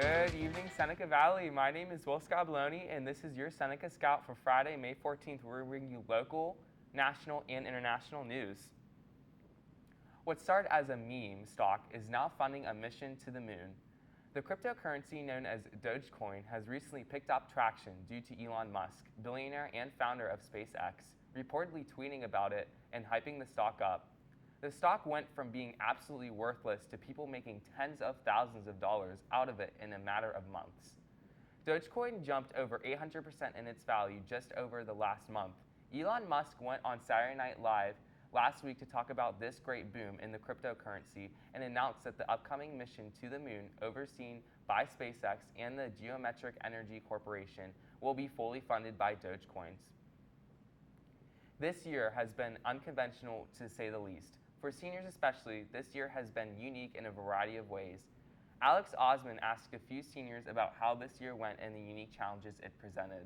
Good evening, Seneca Valley. My name is Will Scabloni, and this is your Seneca Scout for Friday, May 14th, where we bring you local, national, and international news. What started as a meme stock is now funding a mission to the moon. The cryptocurrency known as Dogecoin has recently picked up traction due to Elon Musk, billionaire and founder of SpaceX, reportedly tweeting about it and hyping the stock up. The stock went from being absolutely worthless to people making tens of thousands of dollars out of it in a matter of months. Dogecoin jumped over 800% in its value just over the last month. Elon Musk went on Saturday Night Live last week to talk about this great boom in the cryptocurrency and announced that the upcoming mission to the moon, overseen by SpaceX and the Geometric Energy Corporation, will be fully funded by Dogecoins. This year has been unconventional to say the least. For seniors especially, this year has been unique in a variety of ways. Alex Osmond asked a few seniors about how this year went and the unique challenges it presented.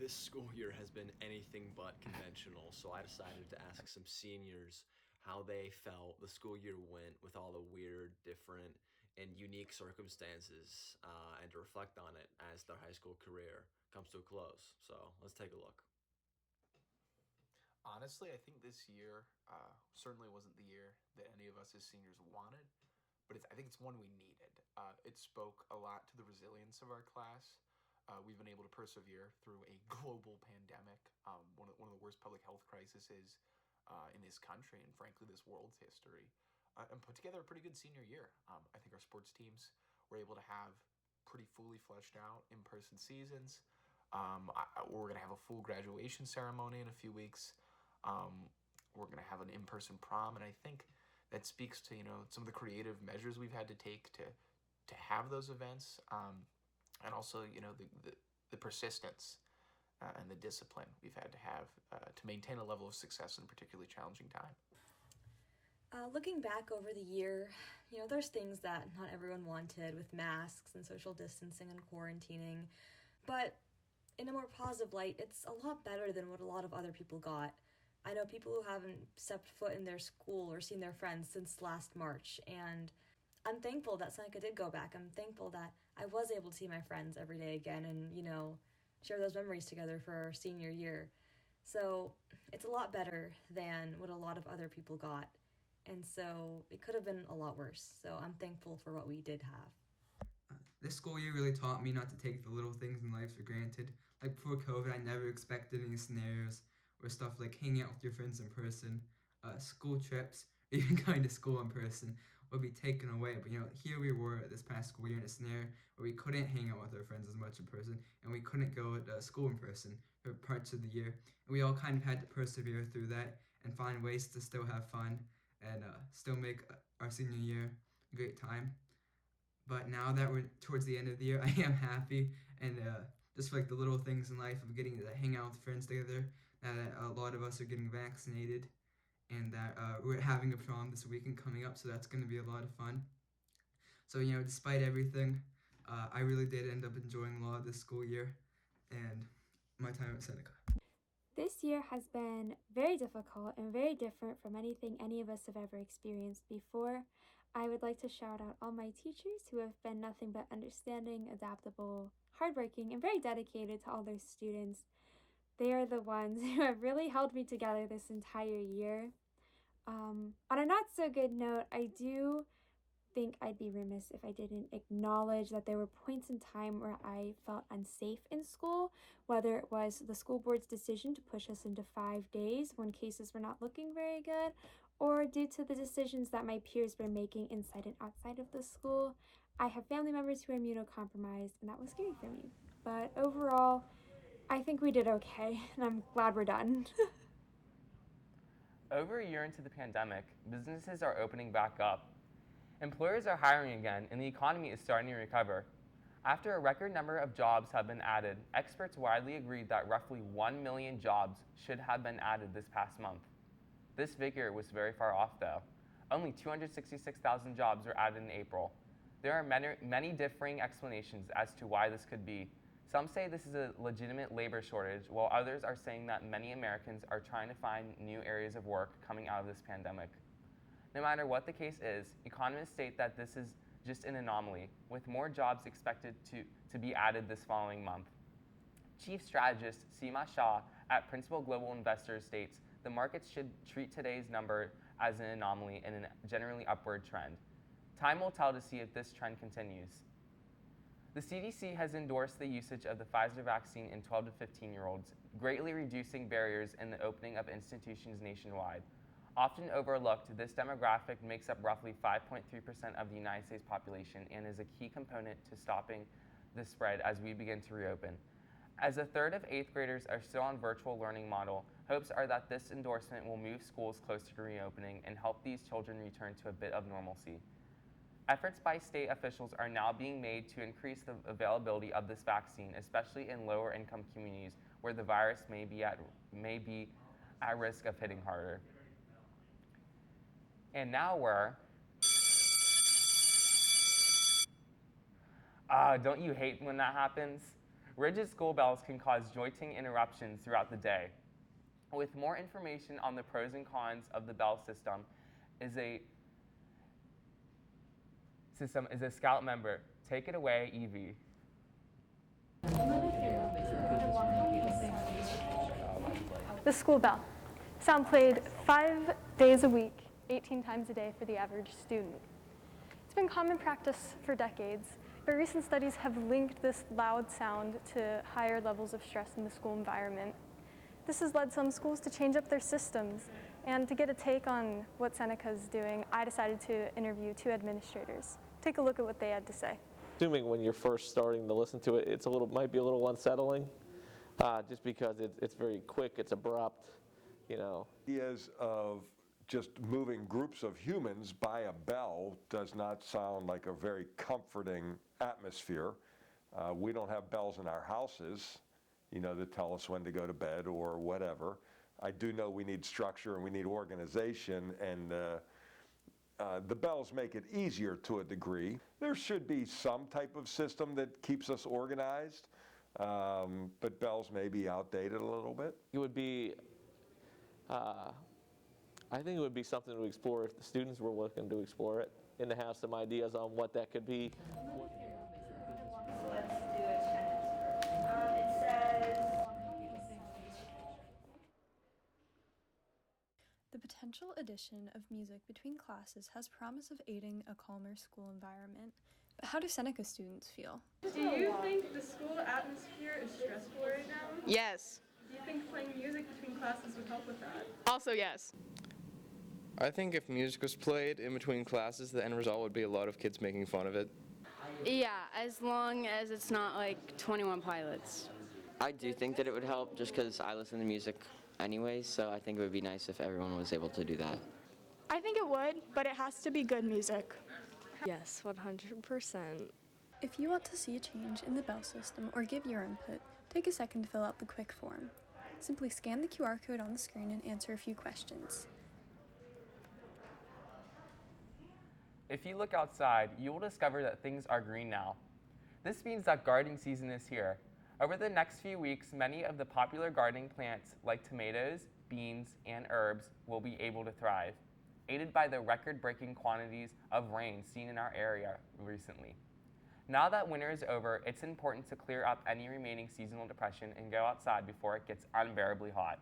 This school year has been anything but conventional, so I decided to ask some seniors how they felt the school year went with all the weird, different, and unique circumstances, and to reflect on it as their high school career comes to a close. So let's take a look. Honestly, I think this year certainly wasn't the year that any of us as seniors wanted, but I think it's one we needed. It spoke a lot to the resilience of our class. We've been able to persevere through a global pandemic, one of the worst public health crises in this country and frankly this world's history, and put together a pretty good senior year. I think our sports teams were able to have pretty fully fleshed out in-person seasons. We're going to have a full graduation ceremony in a few weeks. We're going to have an in-person prom, and I think that speaks to some of the creative measures we've had to take to have those events, and also the persistence and the discipline we've had to have to maintain a level of success in a particularly challenging time. Looking back over the year, there's things that not everyone wanted with masks and social distancing and quarantining, but in a more positive light, it's a lot better than what a lot of other people got. I know people who haven't stepped foot in their school or seen their friends since last March, and I'm thankful that Seneca did go back. I'm thankful that I was able to see my friends every day again and, share those memories together for our senior year. So it's a lot better than what a lot of other people got. And so it could have been a lot worse. So I'm thankful for what we did have. This school year really taught me not to take the little things in life for granted. Like before COVID, I never expected any scenarios where stuff like hanging out with your friends in person, school trips, or even going to school in person would be taken away. But here we were this past school year in a scenario where we couldn't hang out with our friends as much in person, and we couldn't go to school in person for parts of the year. And we all kind of had to persevere through that and find ways to still have fun and still make our senior year a great time. But now that we're towards the end of the year, I am happy, and just like the little things in life of getting to hang out with friends together, that a lot of us are getting vaccinated, and that we're having a prom this weekend coming up, so that's going to be a lot of fun. So, despite everything, I really did end up enjoying a lot of this school year and my time at Seneca. This year has been very difficult and very different from anything any of us have ever experienced before. I would like to shout out all my teachers who have been nothing but understanding, adaptable, hardworking, and very dedicated to all their students. They are the ones who have really held me together this entire year. On a not so good note, I do think I'd be remiss if I didn't acknowledge that there were points in time where I felt unsafe in school, whether it was the school board's decision to push us into 5 days when cases were not looking very good, or due to the decisions that my peers were making inside and outside of the school. I have family members who are immunocompromised, and that was scary for me. But overall, I think we did okay, and I'm glad we're done. Over a year into the pandemic, businesses are opening back up. Employers are hiring again, and the economy is starting to recover. After a record number of jobs have been added, experts widely agreed that roughly 1 million jobs should have been added this past month. This figure was very far off, though. Only 266,000 jobs were added in April. There are many differing explanations as to why this could be. Some say this is a legitimate labor shortage, while others are saying that many Americans are trying to find new areas of work coming out of this pandemic. No matter what the case is, economists state that this is just an anomaly, with more jobs expected to be added this following month. Chief strategist Seema Shah at Principal Global Investors states the markets should treat today's number as an anomaly and a generally upward trend. Time will tell to see if this trend continues. The CDC has endorsed the usage of the Pfizer vaccine in 12 to 15-year-olds, greatly reducing barriers in the opening of institutions nationwide. Often overlooked, this demographic makes up roughly 5.3% of the United States population and is a key component to stopping the spread as we begin to reopen. As a third of 8th graders are still on virtual learning model, hopes are that this endorsement will move schools closer to reopening and help these children return to a bit of normalcy. Efforts by state officials are now being made to increase the availability of this vaccine, especially in lower income communities where the virus may be at risk of hitting harder. And now don't you hate when that happens? Rigid school bells can cause jolting interruptions throughout the day. With more information on the pros and cons of the bell system is a Scout member. Take it away, Evie. The school bell. Sound played 5 days a week, 18 times a day for the average student. It's been common practice for decades, but recent studies have linked this loud sound to higher levels of stress in the school environment. This has led some schools to change up their systems, and to get a take on what Seneca is doing, I decided to interview 2 administrators. Take a look at what they had to say. Assuming when you're first starting to listen to it, might be a little unsettling, just because it's very quick, it's abrupt, you know. Ideas of just moving groups of humans by a bell does not sound like a very comforting atmosphere. We don't have bells in our houses, that tell us when to go to bed or whatever. I do know we need structure and we need organization, and the bells make it easier to a degree. There should be some type of system that keeps us organized, but bells may be outdated a little bit. It would be, I think it would be something to explore if the students were looking to explore it and to have some ideas on what that could be. The potential addition of music between classes has promise of aiding a calmer school environment. But how do Seneca students feel? Do you think the school atmosphere is stressful right now? Yes. Do you think playing music between classes would help with that? Also yes. I think if music was played in between classes, the end result would be a lot of kids making fun of it. Yeah, as long as it's not like 21 Pilots. I do think that it would help just because I listen to music anyways, so I think it would be nice if everyone was able to do that. I think it would, but it has to be good music. Yes, 100%. If you want to see a change in the bell system or give your input, take a second to fill out the quick form. Simply scan the QR code on the screen and answer a few questions. If you look outside, you will discover that things are green now. This means that gardening season is here. Over the next few weeks, many of the popular gardening plants like tomatoes, beans, and herbs will be able to thrive, aided by the record-breaking quantities of rain seen in our area recently. Now that winter is over, it's important to clear up any remaining seasonal depression and go outside before it gets unbearably hot.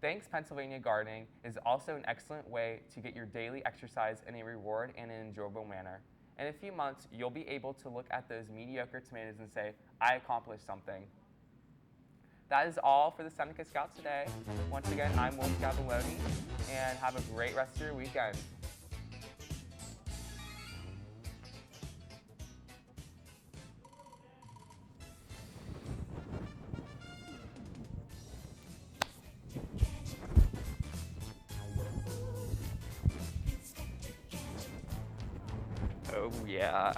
Thanks Pennsylvania Gardening is also an excellent way to get your daily exercise in a reward and an enjoyable manner. In a few months, you'll be able to look at those mediocre tomatoes and say, I accomplished something. That is all for the Seneca Scout today. Once again, I'm Will Scabaloni, and have a great rest of your weekend. Oh yeah.